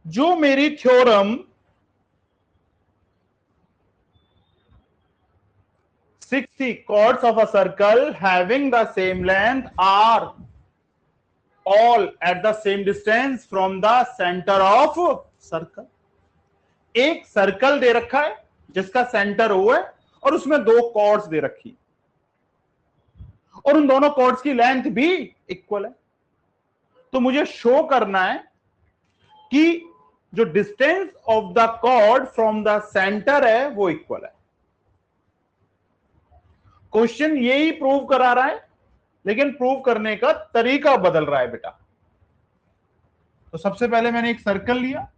जो मेरी theorem 60 chords of a circle having the same length are all at the same distance from the center of circle। एक circle दे रखा है जिसका centre O है और उसमें दो कॉर्ड्स दे रखी और उन दोनों कॉर्ड्स की लेंथ भी इक्वल है। तो मुझे शो करना है कि जो distance of the chord from the centre है वो इक्वल है। क्वेश्चन यही प्रूव करा रहा है, लेकिन प्रूव करने का तरीका बदल रहा है बेटा। तो सबसे पहले मैंने एक सर्कल लिया,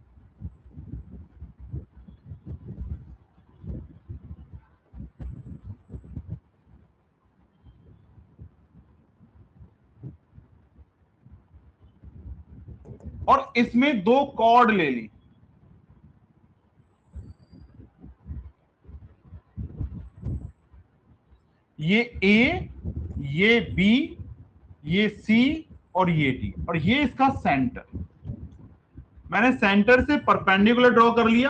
और इसमें दो कॉर्ड ले ली। ये ए, ये बी, ये सी और ये डी, और ये इसका सेंटर। मैंने सेंटर से परपेंडिकुलर ड्रॉ कर लिया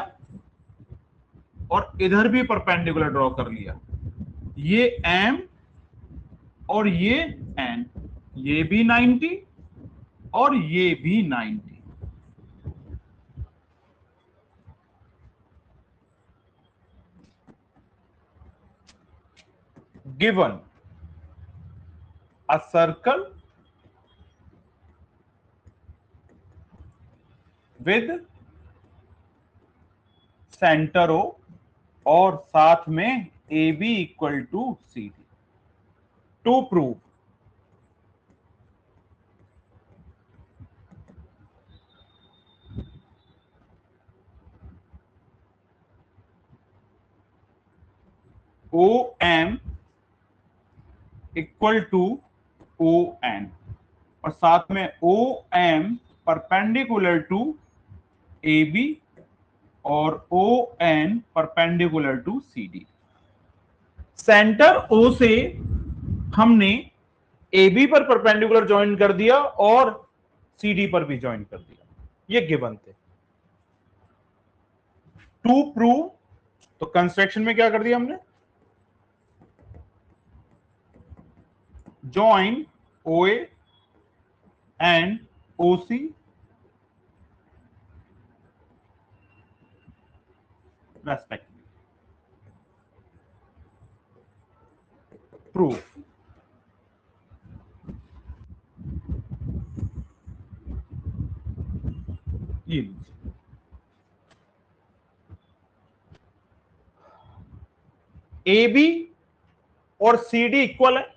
और इधर भी परपेंडिकुलर ड्रॉ कर लिया। ये एम और ये एन, ये भी 90 और ये भी 90। Given a circle with centre O और साथ में A B equal to C D. To prove O M equal to O N और साथ में O M perpendicular to A B और O N perpendicular to C D. Centre O से हमने A B पर परपेंडिकुलर ज्वाइन कर दिया और सी डी पर भी ज्वाइन कर दिया। ये गिवन थे। टू प्रूव, तो कंस्ट्रक्शन में क्या कर दिया हमने, join OA and OC respectively। Proof ये लीजिए, AB और CD इक्वल है,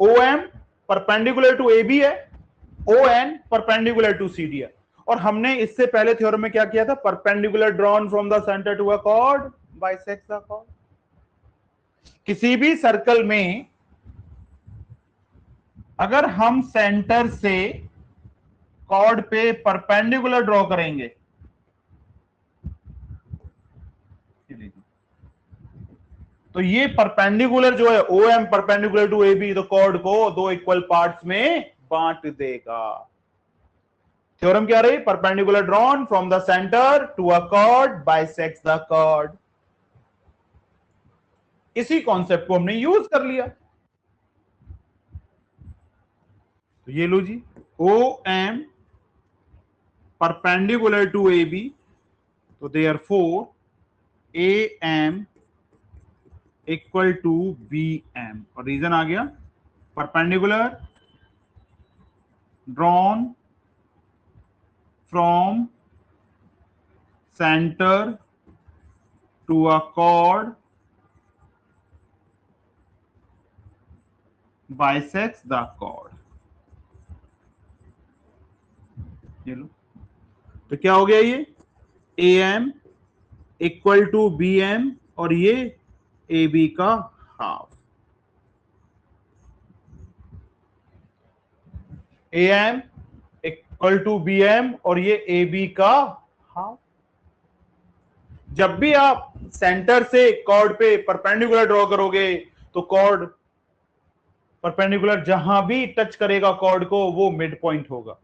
OM परपेंडिकुलर टू AB है, ON परपेंडिकुलर टू CD है। और हमने इससे पहले थ्योरम में क्या किया था, perpendicular drawn from the centre to a chord bisects the chord. किसी भी सर्कल में अगर हम सेंटर से कॉर्ड पे परपेंडिकुलर ड्रॉ करेंगे, तो ये परपेंडिकुलर जो है O M perpendicular to A B, तो कॉर्ड को दो इक्वल पार्ट्स में बांट देगा। थ्योरम क्या रही, perpendicular drawn from the centre to a chord bisects the chord. इसी कॉन्सेप्ट को हमने यूज कर लिया। तो ये लो जी, O M perpendicular to A B, तो therefore A M equal to B M, और रीजन आ गया perpendicular drawn from centre to a chord bisects the chord. ये लो, तो क्या हो गया, ये A M equal to B M और ये ए बी का half. A M equal to B M और ये ए बी का हाफ। जब भी आप सेंटर से कॉर्ड पे परपेंडिकुलर ड्रॉ करोगे तो कॉर्ड परपेंडिकुलर जहां भी टच करेगा कॉर्ड को वो मिड पॉइंट होगा,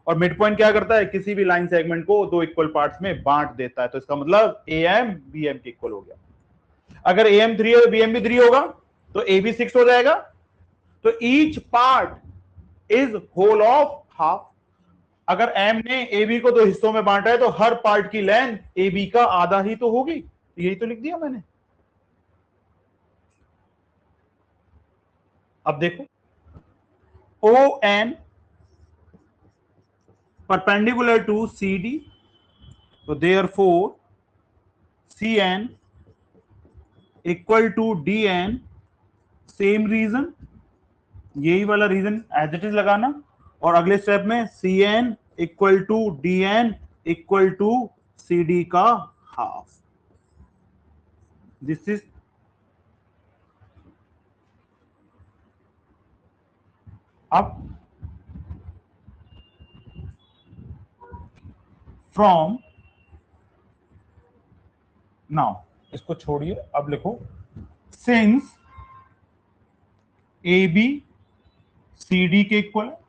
और मिड पॉइंट क्या करता है, किसी भी लाइन सेगमेंट को दो इक्वल पार्ट्स में बांट देता है। तो इसका मतलब ए एम बी एम के इक्वल हो गया। अगर ए एम 3 है तो बी एम भी 3 होगा, तो ए बी 6 हो जाएगा। तो each part is whole of half. अगर एम ने ए बी को दो हिस्सों में बांटा है तो हर पार्ट की लेंथ ए बी का आधा ही तो होगी। यही तो लिख दिया मैंने। अब देखो, O N perpendicular to C D, तो therefore C N equal to D N, same reason, यही वाला रीजन एज इट इज लगाना। और अगले स्टेप में C N equal to D N equal to C D का हाफ। दिस इज अब from now, इसको छोड़िए, अब लिखो since A B C D के इक्वल है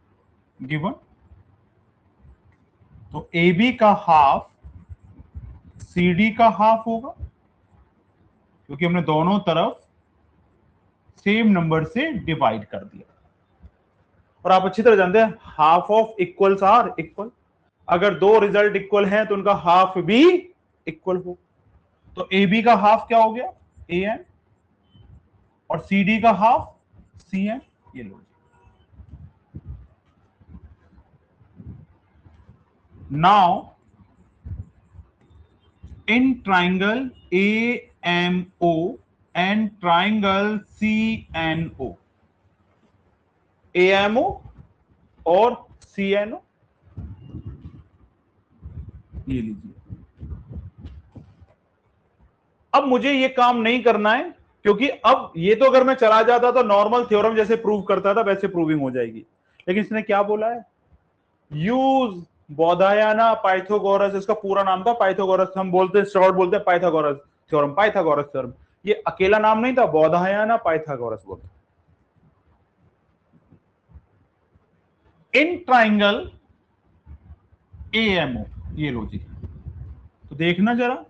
गिवन, तो ए बी का हाफ सी डी का हाफ होगा, क्योंकि हमने दोनों तरफ सेम नंबर से डिवाइड कर दिया। और आप अच्छी तरह जानते हैं half of equals are equal. अगर दो रिजल्ट इक्वल हैं तो उनका हाफ भी इक्वल हो। तो ए बी का हाफ क्या हो गया, ए एन, और सी डी का हाफ सी एन। ये लो, now in triangle A M O and triangle C N O, A M O और सी एन ओ, ये लीजिए। अब मुझे ये काम नहीं करना है, क्योंकि अब ये तो अगर मैं चला जाता तो नॉर्मल थ्योरम जैसे प्रूव करता था वैसे प्रूविंग हो जाएगी। लेकिन इसने क्या बोला है, यूज बोधायाना पाइथागोरस, इसका पूरा नाम था पाइथागोरस, हम बोलते हैं शॉर्ट बोलते हैं पाइथागोरस थ्योरम, पाइथागोरस थ्योरम। ये अकेला नाम नहीं था, बोधायाना पाइथागोरस बोलते। इन ट्राइंगल एएमओ, ये लो जी, तो देखना जरा,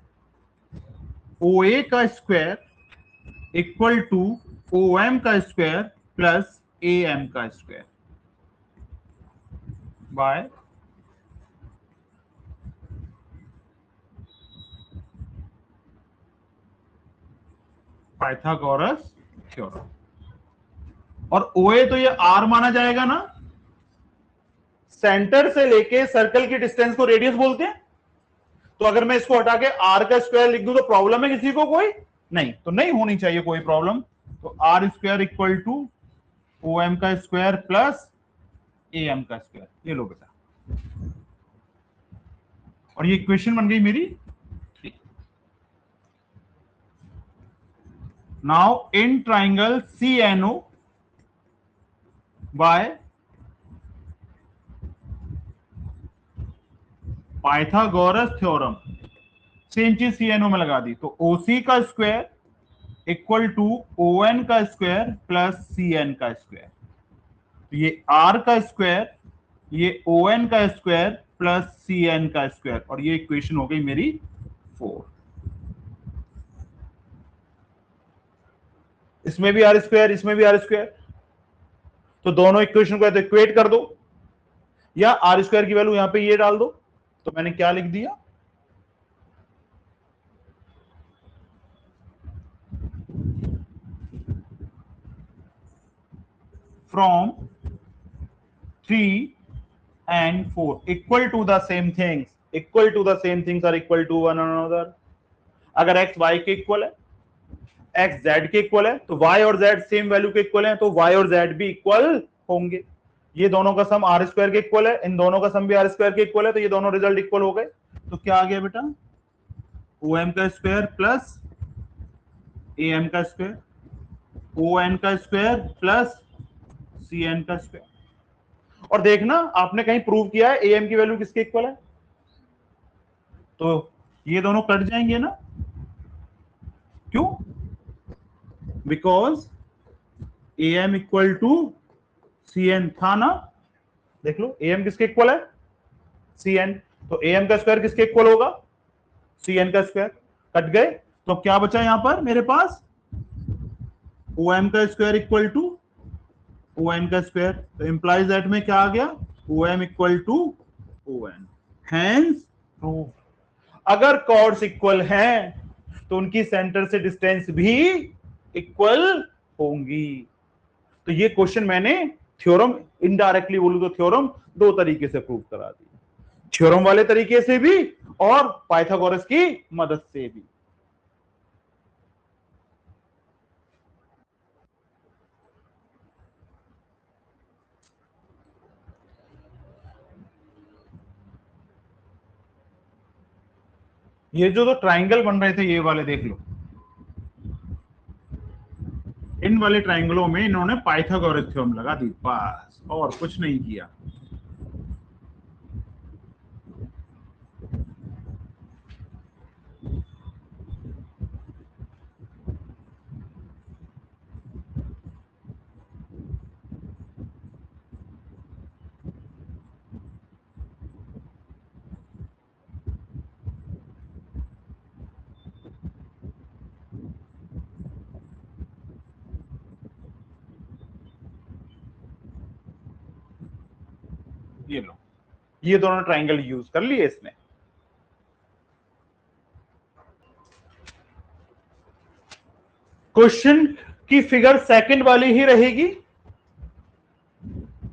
ओ ए का square equal to O M का स्क्वायर प्लस ए एम का स्क्वायर बाय पाइथागोरस थ्योरम। और ओ ए तो ये आर माना जाएगा ना, सेंटर से लेके सर्कल की डिस्टेंस को रेडियस बोलते हैं। तो अगर मैं इसको हटा के आर का स्क्वायर लिख दूं तो प्रॉब्लम है किसी को कोई नहीं, तो नहीं होनी चाहिए कोई प्रॉब्लम। तो R square equal to O M का स्क्वायर प्लस ए एम का स्क्वायर, ये लो बेटा। और ये इक्वेशन बन गई मेरी। Now in triangle C N O by Pythagoras theorem, same चीज सी एन ओ में लगा दी, तो ओ सी का square equal to O N का स्क्वायर प्लस सी एन का स्क्वायर। तो ये आर का स्क्वायर, ये ओ एन का स्क्वायर प्लस सी एन का स्क्वायर, और ये इक्वेशन हो गई मेरी 4। इसमें भी आर स्क्वायर, इसमें भी आर स्क्वायर, तो दोनों इक्वेशन को इक्वेट कर दो, या आर स्क्वायर की वैल्यू यहां पे ये डाल दो। तो मैंने क्या लिख दिया, from 3 and 4 equal to the same things, equal to the same things are equal to one another। अगर x y के इक्वल है, x z के इक्वल है, तो y और z सेम वैल्यू के इक्वल है, तो y और z भी इक्वल होंगे। ये दोनों का सम आर स्क्वायर के इक्वल है, इन दोनों का सम भी आर स्क्वायर के इक्वल है, तो ये दोनों रिजल्ट इक्वल हो गए। तो क्या आ गया बेटा, ओ एम का स्क्वायर प्लस ए एम का स्क्वायर, ओ एन का स्क्वायर प्लस सी एन का स्क्वायर। और देखना आपने कहीं प्रूव किया है ए एम की वैल्यू किसके इक्वल है, तो ये दोनों कट जाएंगे ना, क्यों, because A M equal to C N था ना। देख लो ए एम किसके इक्वल है, सी एन। तो ए एम का स्क्वायर किसके इक्वल होगा? सी एन का स्क्वायर। कट गए तो क्या बचा यहां पर मेरे पास? ओ एम का square equal to O N का स्क्वायर। तो इंप्लाइज दैट में क्या आ गया? O M equal to O N. Hence prove. अगर कॉर्ड्स इक्वल हैं तो उनकी सेंटर से डिस्टेंस भी इक्वल होंगी। तो ये क्वेश्चन मैंने थ्योरम, इनडायरेक्टली बोलूं तो थ्योरम दो तरीके से प्रूव करा दी, थ्योरम वाले तरीके से भी और पाइथागोरस की मदद से भी। ये जो तो ट्राइंगल बन रहे थे ये वाले देख लो, इन वाले ट्राइंगलों में इन्होंने पाइथागोरस थ्योरम लगा दी, बस और कुछ नहीं किया। ये लो, ये दोनों ट्राइंगल यूज कर लिए इसने। क्वेश्चन की फिगर सेकंड वाली ही रहेगी,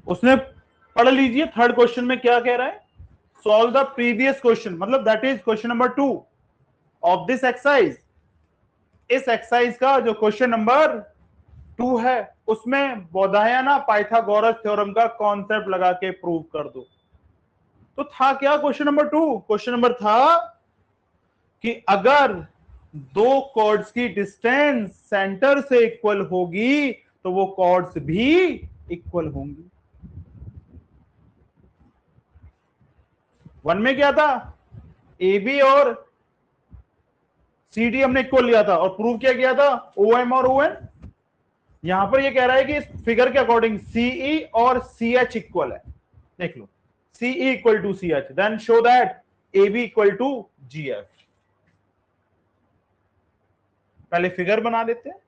उसने पढ़ लीजिए। थर्ड क्वेश्चन में क्या कह रहा है? सॉल्व द प्रीवियस क्वेश्चन, मतलब that is question number 2 of this exercise. इस एक्सरसाइज का जो क्वेश्चन नंबर 2 है उसमें बोधायना पाइथागोरस थ्योरम का कॉन्सेप्ट लगा के प्रूव कर दो। तो था क्या क्वेश्चन नंबर 2? क्वेश्चन नंबर था कि अगर दो कॉर्ड्स की डिस्टेंस सेंटर से इक्वल होगी तो वो कॉर्ड्स भी इक्वल होंगी। वन में क्या था? ए बी और सी डी हमने इक्वल लिया था और प्रूव क्या किया था? ओ एम और ओ एन। यहां पर ये कह रहा है कि इस फिगर के अकॉर्डिंग सीई और सी एच इक्वल है। देख लो, CE equal to C H, then show that A B equal to G F. पहले फिगर बना देते हैं।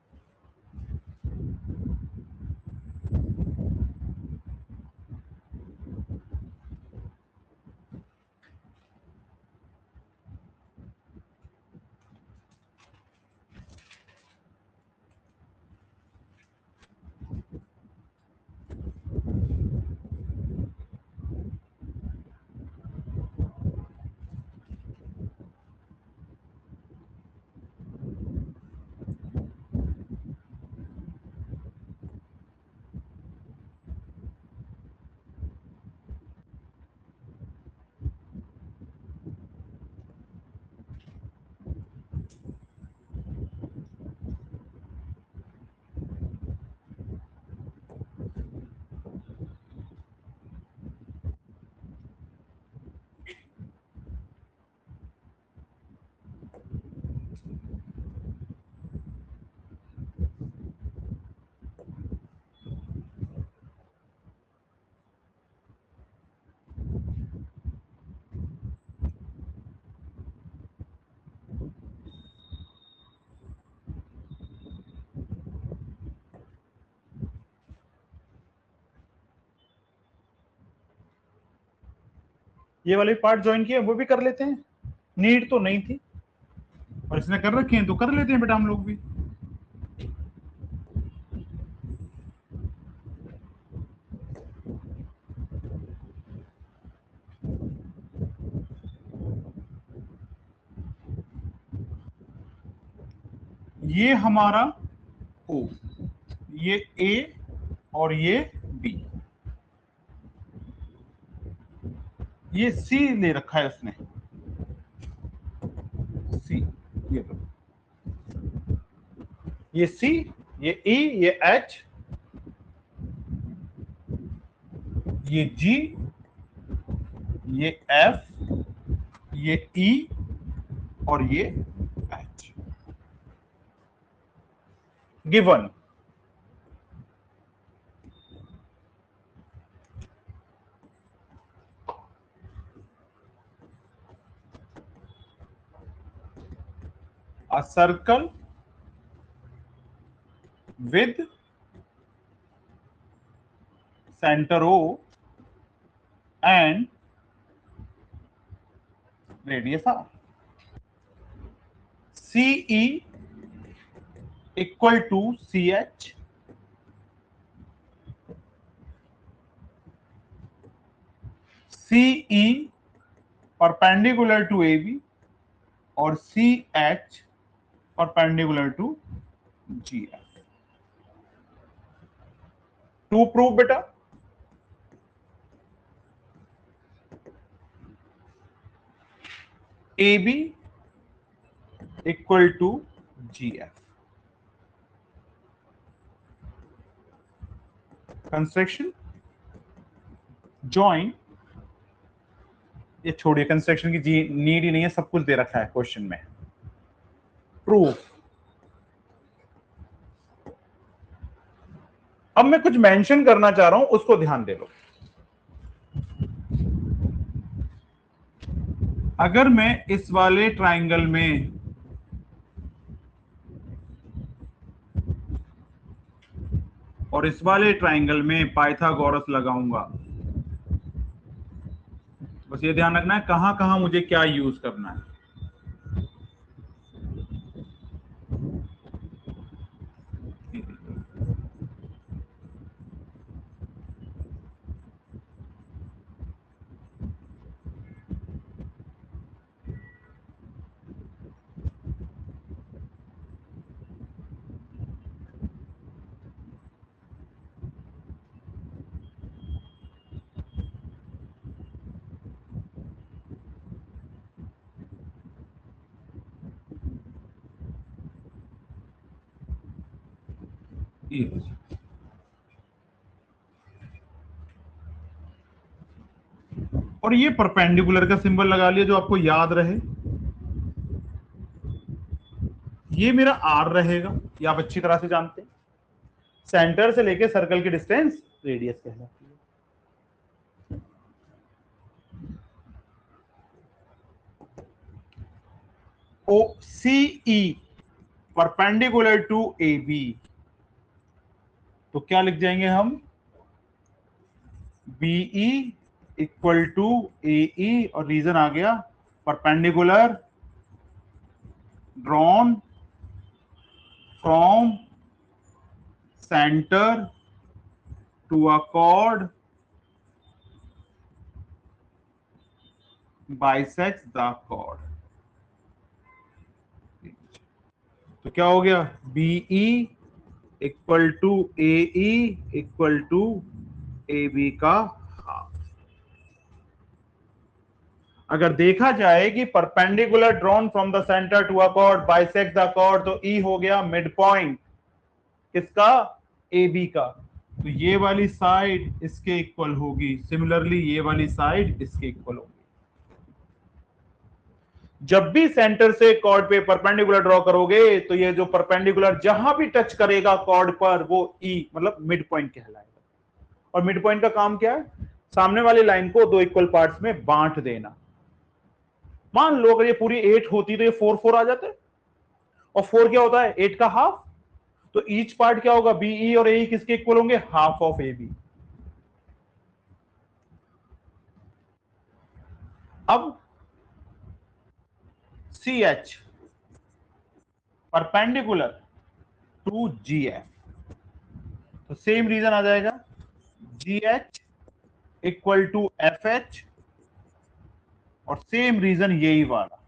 ये वाले पार्ट ज्वाइन किए वो भी कर लेते हैं, नीड तो नहीं थी और इसने कर रखे हैं तो कर लेते हैं बेटा हम लोग भी। ये हमारा ओ, ये ए और ये बी, ये सी ले रखा है उसने, सी, ये लो, ये सी, ये ई, ये एच, ये जी, ये एफ, ये ई और ये H. Given a circle with center O and radius R. CE equal to CH, CE perpendicular to AB और CH perpendicular to GF. To prove बेटा, AB equal to GF. Construction, join, ये छोड़िए, construction की need ही नहीं है, सब कुछ दे रखा है क्वेश्चन में. प्रूफ. अब मैं कुछ मेंशन करना चाह रहा हूं, उसको ध्यान दे लो. अगर मैं इस वाले ट्राइंगल में और इस वाले ट्राइंगल में पाइथागोरस लगाऊंगा, बस ये ध्यान रखना है कहां कहां मुझे क्या यूज करना है. और ये परपेंडिकुलर का सिंबल लगा लिया जो आपको याद रहे. ये मेरा आर रहेगा, ये आप अच्छी तरह से जानते हैं. सेंटर से लेके सर्कल की डिस्टेंस रेडियस कहलाती है. O CE perpendicular to A B, तो क्या लिख जाएंगे हम, बीई इक्वल टू ए और रीजन आ गया perpendicular drawn from centre to a chord bisects the chord. तो क्या हो गया, BE equal to A equal to A B का हाफ. अगर देखा जाए कि perpendicular drawn from the centre to a chord bisect the chord, तो ई हो गया मिड पॉइंट किसका, ए बी का. तो ये वाली साइड इसके इक्वल होगी, सिमिलरली ये वाली साइड इसके इक्वल होगी. जब भी सेंटर से कॉर्ड पे परपेंडिकुलर ड्रॉ करोगे तो ये जो परपेंडिकुलर जहां भी टच करेगा कॉर्ड पर वो ई मतलब मिड पॉइंट कहलाएगा. और मिड पॉइंट का काम क्या है, सामने वाली लाइन को दो इक्वल पार्ट्स में बांट देना. मान लो अगर ये पूरी 8 होती तो ये 4 4 आ जाते, और 4 क्या होता है, 8 का हाफ. तो ईच पार्ट क्या होगा, बीई और ए किसके इक्वल होंगे, हाफ ऑफ ए बी. अब C H perpendicular to G F, तो सेम रीजन आ जाएगा, G H equal to F H, और सेम रीजन यही वाला.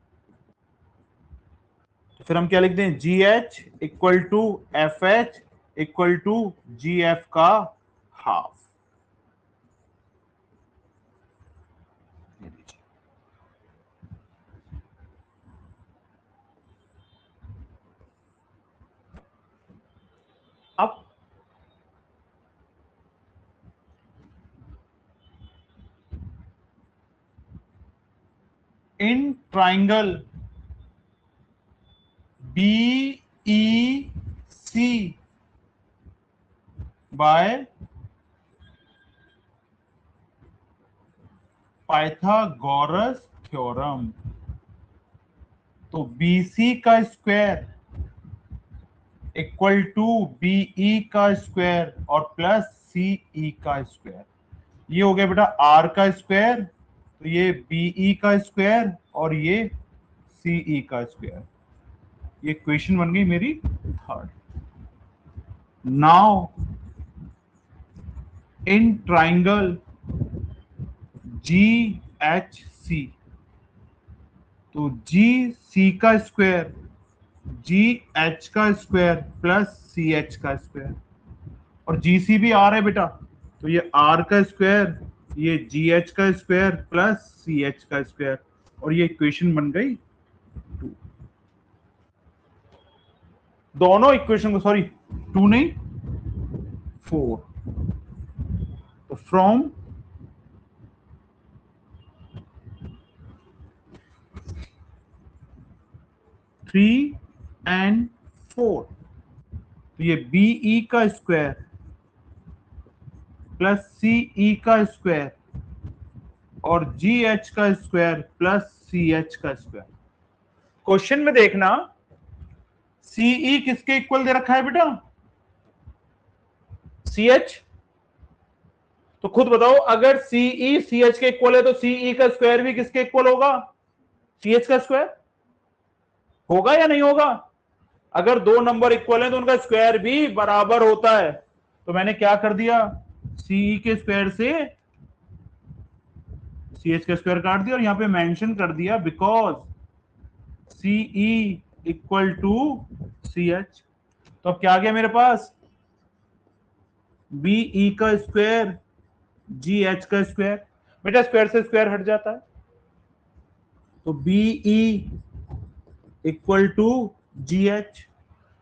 तो फिर हम क्या लिख दें, G H equal to F H equal to G F का हाफ. अब in triangle B E C by Pythagoras theorem, तो BC का स्क्वायर इक्वल टू BE का स्क्वायर और प्लस CE का स्क्वायर। ये हो गया बेटा R का स्क्वायर, तो ये BE का स्क्वायर और ये CE का स्क्वायर। ये इक्वेशन बन गई मेरी third. Now in triangle GHC, तो GC का स्क्वायर GH का स्क्वायर प्लस CH का स्क्वायर, और GC भी R है बेटा, तो ये R का स्क्वायर, ये GH का स्क्वायर प्लस CH का स्क्वायर, और ये इक्वेशन बन गई 2। दोनों इक्वेशन को, सॉरी 2 नहीं 4, तो फ्रॉम थ्री एंड 4, तो ये BE का स्क्वायर प्लस CE का स्क्वायर और GH का स्क्वायर प्लस CH का स्क्वायर। क्वेश्चन में देखना CE किसके इक्वल दे रखा है बेटा? CH। तो खुद बताओ, अगर CE CH के इक्वल है तो CE का स्क्वायर भी किसके इक्वल होगा? CH का स्क्वायर होगा या नहीं होगा? अगर दो नंबर इक्वल है तो उनका स्क्वायर भी बराबर होता है। तो मैंने क्या कर दिया, CE के स्क्वायर से CH का स्क्वायर काट दिया और यहां पे मेंशन कर दिया because CE equal to CH। तो अब क्या आ गया मेरे पास, BE का स्क्वायर GH का स्क्वायर, बेटा स्क्वायर से स्क्वायर हट जाता है, तो BE इक्वल टू GH।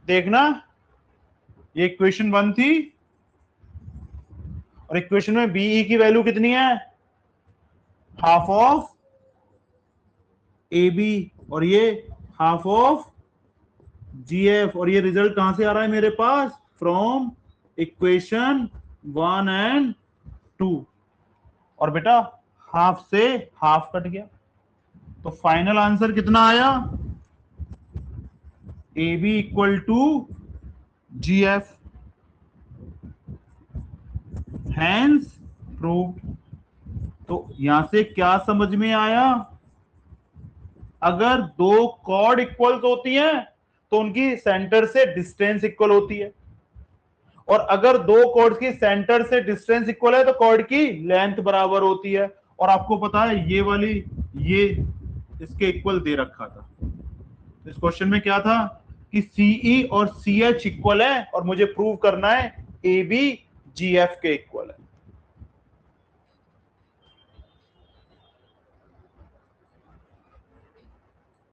देखना ये इक्वेशन 1 थी और इक्वेशन में BE की वैल्यू कितनी है? हाफ ऑफ AB और ये हाफ ऑफ GF, और ये रिजल्ट कहां से आ रहा है मेरे पास? From equation 1 and 2। और बेटा हाफ से हाफ कट गया, तो फाइनल आंसर कितना आया? AB equal to GF, hence proved. तो यहां से क्या समझ में आया? अगर दो कॉर्ड इक्वल्स होती हैं तो उनकी सेंटर से डिस्टेंस इक्वल होती है, और अगर दो कॉर्ड्स की सेंटर से डिस्टेंस इक्वल है तो कॉर्ड की लेंथ बराबर होती है। और आपको पता है ये वाली ये इसके इक्वल दे रखा था। इस क्वेश्चन में क्या था कि CE और CH इक्वल है और मुझे प्रूव करना है AB GF के इक्वल है।